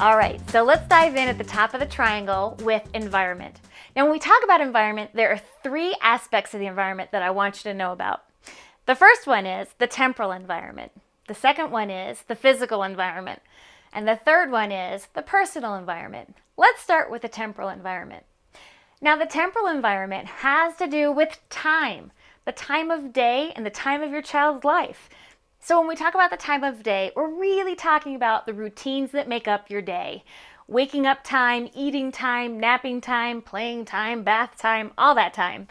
All right, so let's dive in at the top of the triangle with environment. Now, when we talk about environment, there are three aspects of the environment that I want you to know about. The first one is the temporal environment. The second one is the physical environment. And the third one is the personal environment. Let's start with the temporal environment. Now, the temporal environment has to do with time, the time of day and the time of your child's life. So when we talk about the time of day, we're really talking about the routines that make up your day. Waking up time, eating time, napping time, playing time, bath time, all that time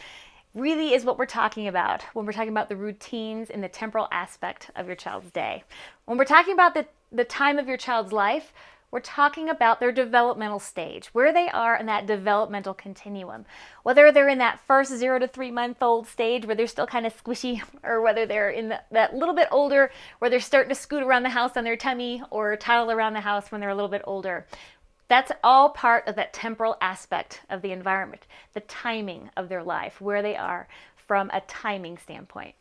really is what we're talking about when we're talking about the routines in the temporal aspect of your child's day. When we're talking about the time of your child's life, we're talking about their developmental stage, where they are in that developmental continuum. Whether they're in that first 0 to 3 month old stage where they're still kind of squishy, or whether they're in that little bit older where they're starting to scoot around the house on their tummy or toddle around the house when they're a little bit older. That's all part of that temporal aspect of the environment, the timing of their life, where they are from a timing standpoint.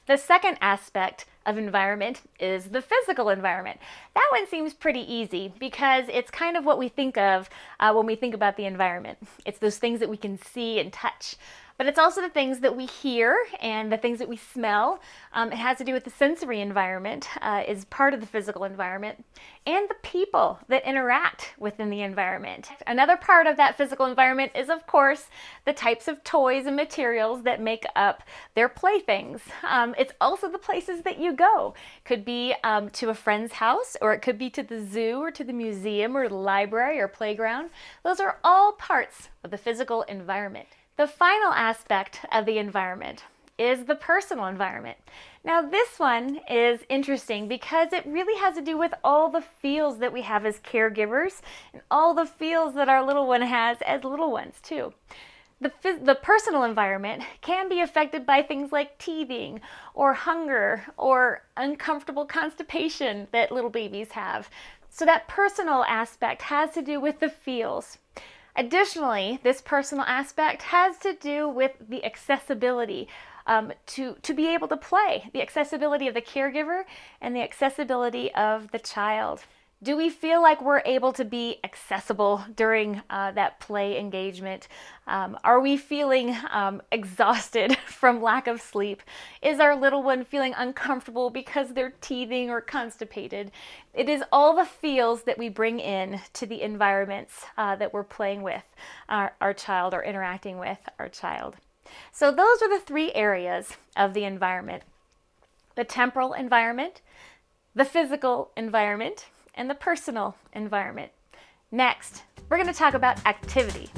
The second aspect of environment is the physical environment. That one seems pretty easy because it's kind of what we think of when we think about the environment. It's those things that we can see and touch. But it's also the things that we hear and the things that we smell. It has to do with the sensory environment, is part of the physical environment, and the people that interact within the environment. Another part of that physical environment is, of course, the types of toys and materials that make up their playthings. It's also the places that you go. Could be to a friend's house, or it could be to the zoo or to the museum or the library or playground. Those are all parts of the physical environment. The final aspect of the environment is the personal environment. Now, this one is interesting because it really has to do with all the feels that we have as caregivers and all the feels that our little one has as little ones too. The personal environment can be affected by things like teething or hunger or uncomfortable constipation that little babies have. So that personal aspect has to do with the feels. Additionally, this personal aspect has to do with the accessibility to be able to play, the accessibility of the caregiver and the accessibility of the child. Do we feel like we're able to be accessible during that play engagement? Are we feeling exhausted from lack of sleep? Is our little one feeling uncomfortable because they're teething or constipated? It is all the feels that we bring in to the environments that we're playing with our child or interacting with our child. So those are the three areas of the environment: the temporal environment, the physical environment, and the personal environment. Next, we're going to talk about activity.